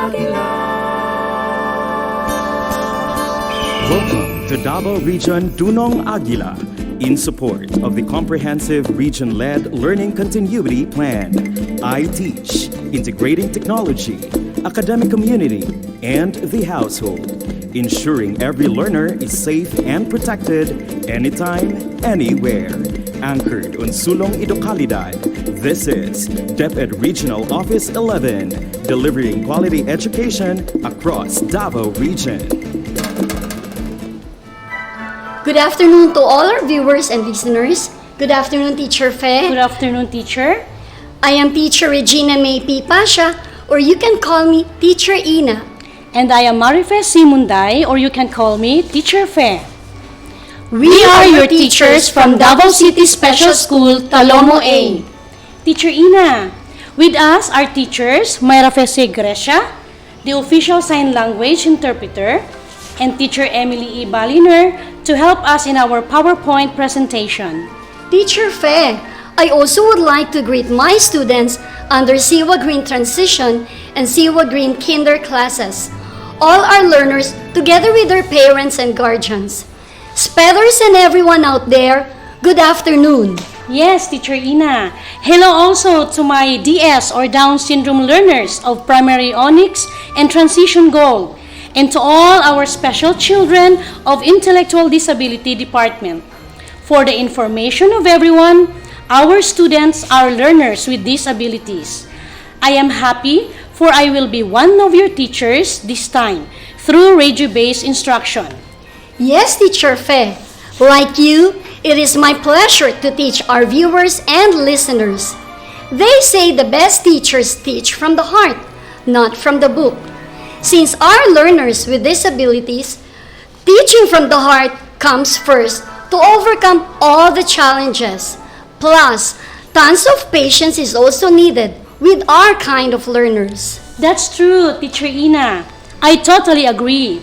Welcome to Davao Region Dunong Aguila in support of the Comprehensive Region-Led Learning Continuity Plan. I Teach, integrating technology, academic community, and the household, ensuring every learner is safe and protected anytime, anywhere. Anchored on Sulong Idokalidad, this is DepEd Regional Office 11, delivering quality education across Davao Region. Good afternoon to all our viewers and listeners. Good afternoon, Teacher Fe. Good afternoon, teacher. I am Teacher Regina May P. Pasha, or you can call me Teacher Ina. And I am Marife Simunday, or you can call me Teacher Fe. We are your teachers from Davao City Special School, Talomo A. Teacher Ina, with us are teachers Mayra Fe Grecia, the official sign language interpreter, and Teacher Emily E. Baliner to help us in our PowerPoint presentation. Teacher Fe, I also would like to greet my students under Siwa Green Transition and Siwa Green Kinder classes, all our learners together with their parents and guardians. Spedders and everyone out there, good afternoon. Yes, Teacher Ina. Hello also to my DS or Down syndrome learners of Primary Onyx and Transition Gold, and to all our special children of Intellectual Disability Department. For the information of everyone, our students are learners with disabilities. I am happy for I will be one of your teachers this time through radio-based instruction. Yes, Teacher Fe. Like you, it is my pleasure to teach our viewers and listeners. They say the best teachers teach from the heart, not from the book. Since our learners with disabilities, teaching from the heart comes first to overcome all the challenges. Plus, tons of patience is also needed with our kind of learners. That's true, Teacher Ina. I totally agree.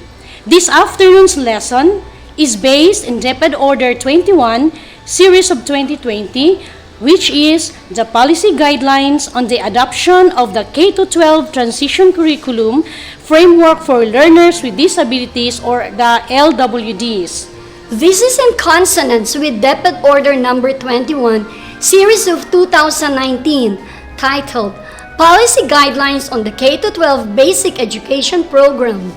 This afternoon's lesson is based in DepEd Order 21, Series of 2020, which is the policy guidelines on the adoption of the K-12 Transition Curriculum Framework for Learners with Disabilities, or the LWDs. This is in consonance with DepEd Order number 21, Series of 2019, titled Policy Guidelines on the K-12 Basic Education Program.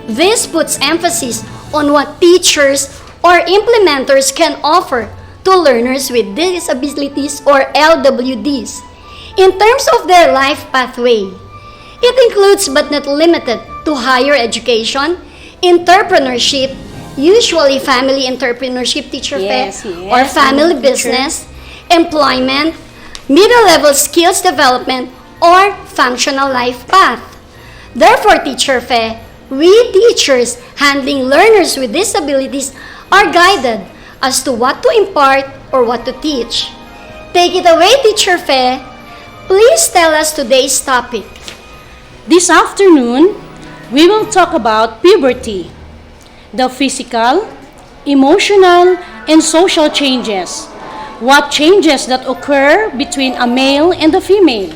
This puts emphasis on what teachers or implementers can offer to learners with disabilities or LWDs in terms of their life pathway. It includes but not limited to higher education, entrepreneurship, usually family entrepreneurship, Teacher Yes, Fe, yes, or family teacher. business, employment, middle-level skills development, or functional life path. Therefore, Teacher Fe, we teachers handling learners with disabilities are guided as to what to impart or what to teach. Take it away, Teacher Fe. Please tell us today's topic. This afternoon, we will talk about puberty, the physical, emotional, and social changes. What changes that occur between a male and a female.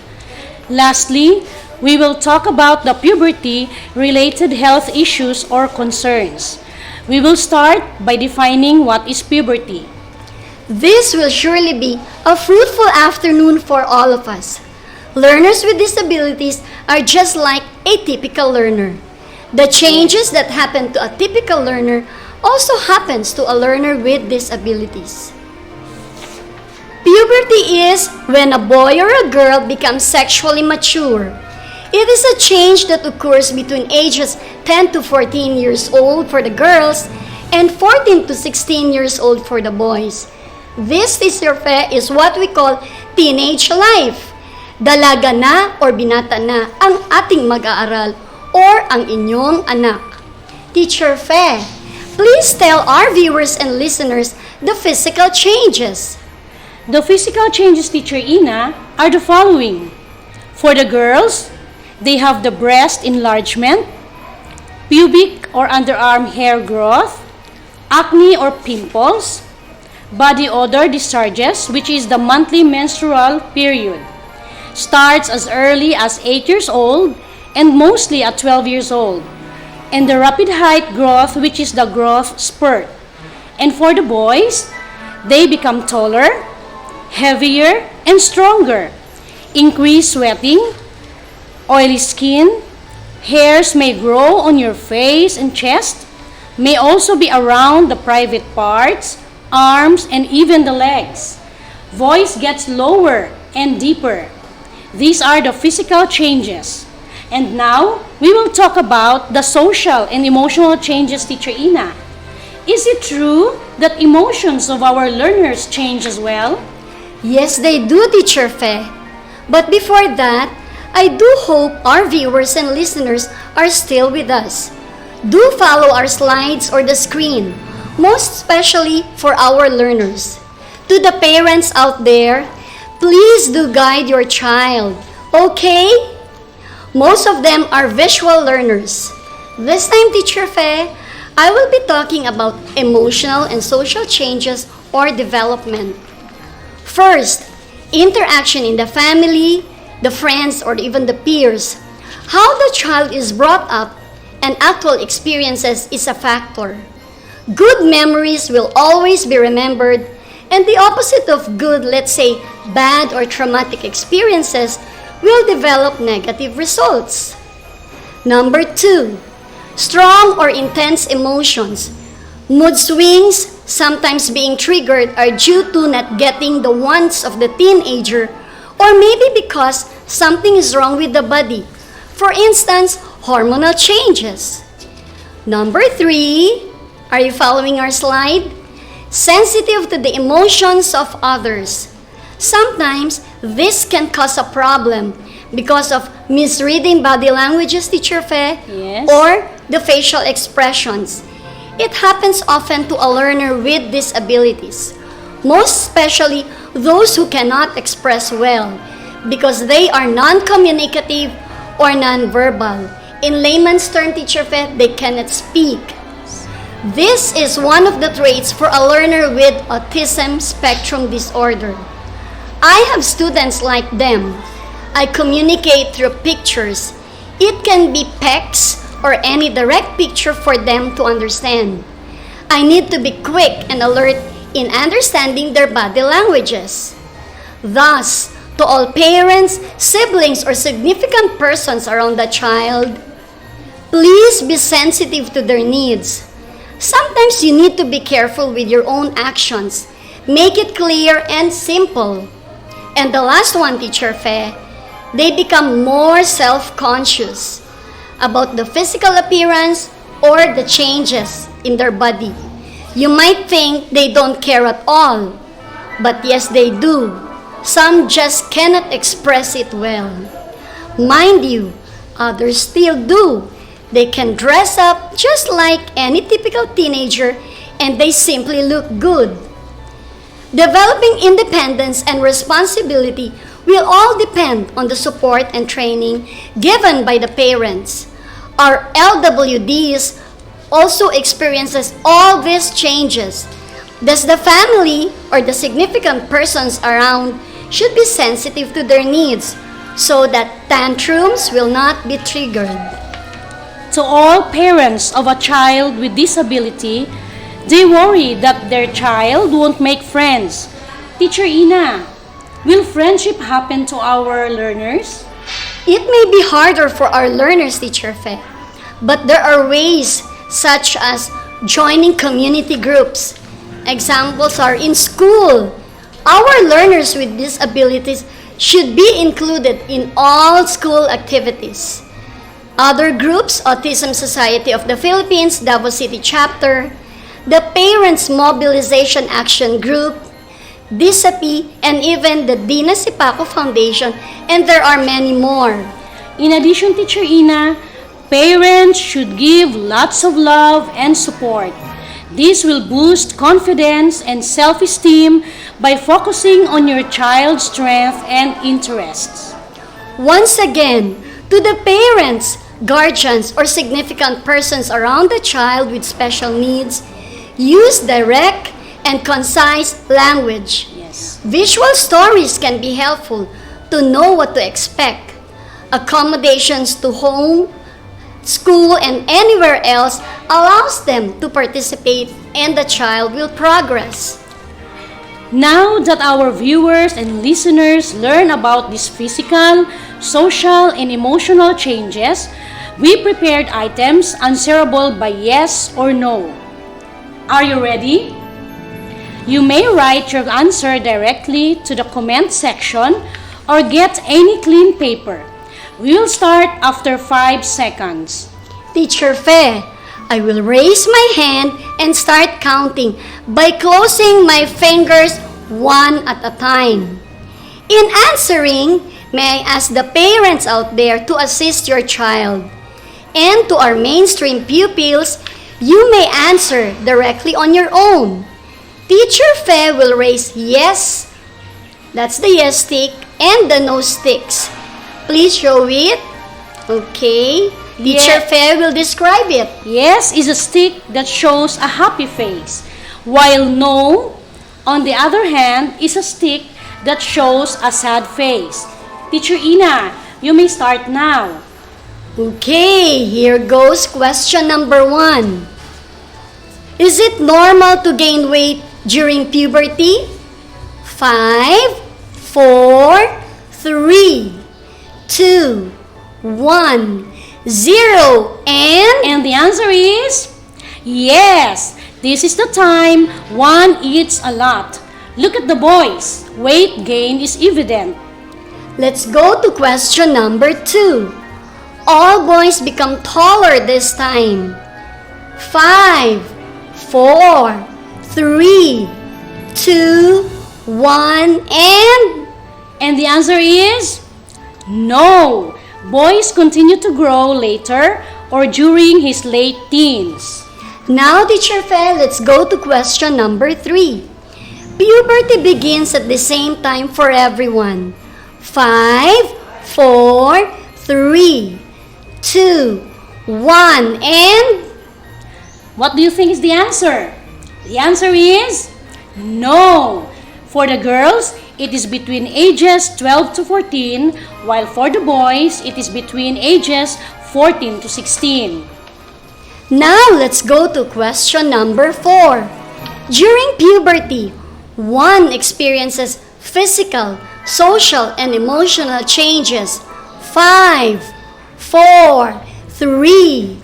Lastly, we will talk about the puberty-related health issues or concerns. We will start by defining what is puberty. This will surely be a fruitful afternoon for all of us. Learners with disabilities are just like a typical learner. The changes that happen to a typical learner also happens to a learner with disabilities. Puberty is when a boy or a girl becomes sexually mature. It is a change that occurs between ages 10 to 14 years old for the girls and 14 to 16 years old for the boys. This, Teacher Fe, is what we call teenage life. Dalaga na or binata na ang ating mag-aaral or ang inyong anak. Teacher Fe, please tell our viewers and listeners the physical changes. The physical changes, Teacher Ina, are the following. For the girls, they have the breast enlargement, pubic or underarm hair growth, acne or pimples, body odor discharges, which is the monthly menstrual period, starts as early as 8 years old and mostly at 12 years old, and the rapid height growth, which is the growth spurt. And for the boys, they become taller, heavier, and stronger, increased sweating, oily skin, hairs may grow on your face and chest, may also be around the private parts, arms, and even the legs. Voice gets lower and deeper. These are the physical changes. And now, we will talk about the social and emotional changes, Teacher Ina. Is it true that emotions of our learners change as well? Yes, they do, Teacher Fe. But before that, I do hope our viewers and listeners are still with us. Do follow our slides or the screen, most especially for our learners. To the parents out there, please do guide your child, okay? Most of them are visual learners. This time, Teacher Fe, I will be talking about emotional and social changes or development. First, interaction in the family, the friends, or even the peers. How the child is brought up and actual experiences is a factor. Good memories will always be remembered, and the opposite of good, let's say bad or traumatic experiences, will develop negative results. Number 2, strong or intense emotions. Mood swings, sometimes being triggered, are due to not getting the wants of the teenager, or maybe because something is wrong with the body. For instance, hormonal changes. Number 3, are you following our slide? Sensitive to the emotions of others. Sometimes, this can cause a problem because of misreading body languages, Teacher Fe, Yes. or the facial expressions. It happens often to a learner with disabilities, most especially those who cannot express well because they are non-communicative or non-verbal. In layman's term, Teacher Fe, they cannot speak. This is one of the traits for a learner with autism spectrum disorder. I have students like them. I communicate through pictures. It can be PECs or any direct picture for them to understand. I need to be quick and alert in understanding their body languages. Thus, to all parents, siblings, or significant persons around the child, please be sensitive to their needs. Sometimes you need to be careful with your own actions. Make it clear and simple. And the last one, Teacher Fe, they become more self-conscious about the physical appearance or the changes in their body. You might think they don't care at all, but yes, they do. Some just cannot express it well. Mind you, others still do. They can dress up just like any typical teenager and they simply look good. Developing independence and responsibility will all depend on the support and training given by the parents. Our LWDs also experiences all these changes. Thus, the family or the significant persons around should be sensitive to their needs so that tantrums will not be triggered. To all parents of a child with disability, they worry that their child won't make friends. Teacher Ina, will friendship happen to our learners? It may be harder for our learners, Teacher Fe, but there are ways such as joining community groups. Examples are in school. Our learners with disabilities should be included in all school activities. Other groups, Autism Society of the Philippines, Davao City Chapter, the Parents Mobilization Action Group, DISAPI, and even the Dina Sipaco Foundation, and there are many more. In addition, Teacher Ina, parents should give lots of love and support. This will boost confidence and self-esteem by focusing on your child's strengths and interests. Once again, to the parents, guardians, or significant persons around the child with special needs, use direct and concise language. Yes. Visual stories can be helpful to know what to expect. accommodations to home, school, and anywhere else allows them to participate and the child will progress. Now that our viewers and listeners learn about these physical, social, and emotional changes, we prepared items answerable by yes or no. Are you ready? You may write your answer directly to the comment section or get any clean paper. We will start after 5 seconds. Teacher Fe, I will raise my hand and start counting by closing my fingers one at a time. In answering, may I ask the parents out there to assist your child. And to our mainstream pupils, you may answer directly on your own. Teacher Fe will raise yes, that's the yes stick, and the no sticks. Please show it. Okay. Teacher Fe will describe it. Yes is a stick that shows a happy face, while no, on the other hand, is a stick that shows a sad face. Teacher Ina, you may start now. Okay, here goes question number 1. Is it normal to gain weight during puberty? 5, 4, 3, 2, 1, 0, And the answer is yes. This is the time one eats a lot. Look at the boys. Weight gain is evident. let's go to question number 2. All boys become taller this time. 5, 4, 3, 2, 1, And the answer is no. Boys continue to grow later or during his late teens. Now, Teacher Fe, let's go to question number 3. Puberty begins at the same time for everyone. 5, 4, 3, 2, 1, What do you think is the answer? The answer is no. For the girls, it is between ages 12 to 14, while for the boys, it is between ages 14 to 16. Now, let's go to question number 4. During puberty, one experiences physical, social, and emotional changes. 5, 4, 3,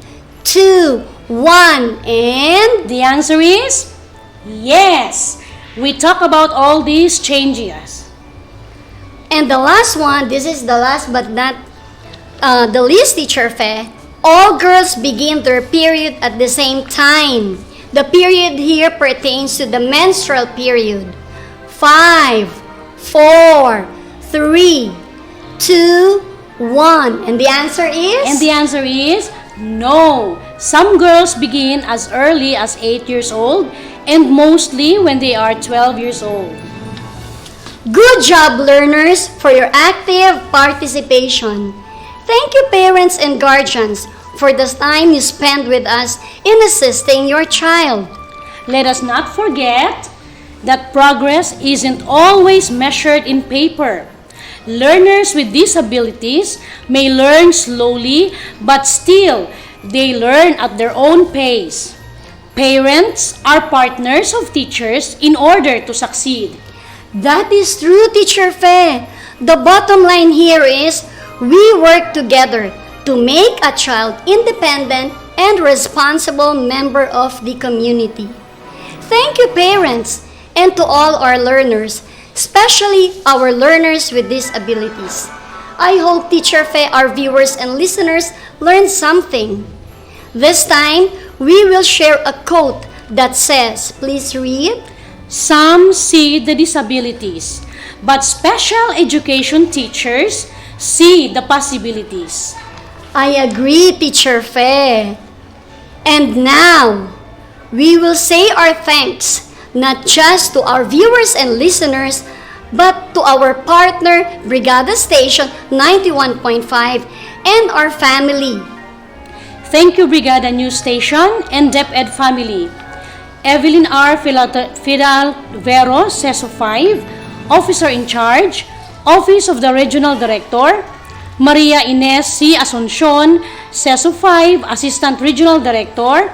2, 1, The answer is yes. We talk about all these changes. And the last one, this is the last but not the least, Teacher Fe. All girls begin their period at the same time. The period here pertains to the menstrual period. 5, 4, 3, 2, 1. And the answer is? And the answer is no. Some girls begin as early as 8 years old and mostly when they are 12 years old. Good job, learners, for your active participation. Thank you, parents and guardians, for the time you spend with us in assisting your child. Let us not forget that progress isn't always measured in paper. Learners with disabilities may learn slowly, but still, they learn at their own pace. Parents are partners of teachers in order to succeed. That is true, Teacher Fe. The bottom line here is we work together to make a child independent and responsible member of the community. Thank you, parents, and to all our learners, especially our learners with disabilities. I hope, Teacher Fe, our viewers and listeners learned something. This time, we will share a quote that says, please read. Some see the disabilities, but special education teachers see the possibilities. I agree, Teacher Fe. And now, we will say our thanks not just to our viewers and listeners, but to our partner, Brigada Station 91.5, and our family. Thank you, Brigada News Station and DepEd family. Evelyn R. Fidalvero, CESO 5, Officer in Charge, Office of the Regional Director, Maria Ines C. Asuncion, CESO 5, Assistant Regional Director,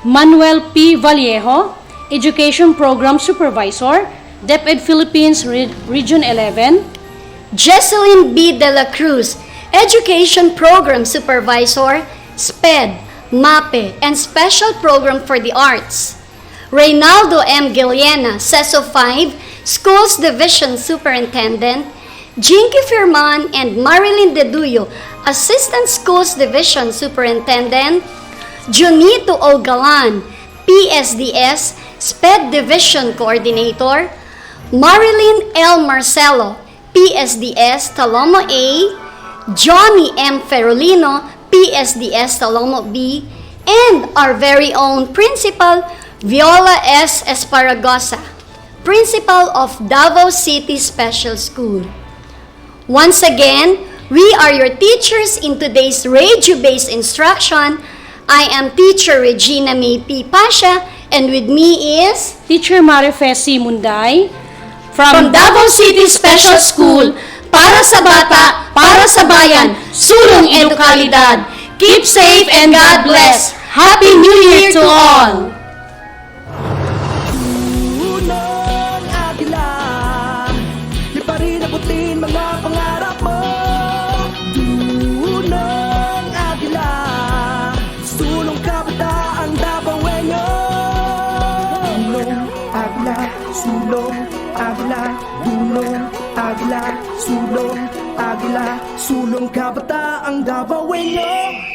Manuel P. Vallejo, Education Program Supervisor, DepEd Philippines Region 11, Jesseline B. De La Cruz, Education Program Supervisor, SPED, MAPE, and Special Program for the Arts. Reynaldo M. Giliena, CESO 5, Schools Division Superintendent, Jinky Firman and Marilyn Deduyo, Assistant Schools Division Superintendent, Junito O. Galan, PSDS, SPED Division Coordinator, Marilyn L. Marcelo, PSDS Talomo A, Johnny M. Ferolino, PSDS Talomo B, and our very own Principal, Viola S. Esparagosa, Principal of Davao City Special School. Once again, we are your teachers in today's radio-based instruction. I am Teacher Regina May P. Pasha, and with me is Teacher Marife C. Munday, from Davao City Special School, para sa bata, para sa bayan, sulong edukalidad. Keep safe and God bless. Happy New Year to all! Unang agila, di pa rin nabutin mga pangarap mo. Unang agila, sulong kabataan Davaoenyo. Dunong agila, sulong agila, dunong agila, sulong agila, sulong kabataan Davaoenyo.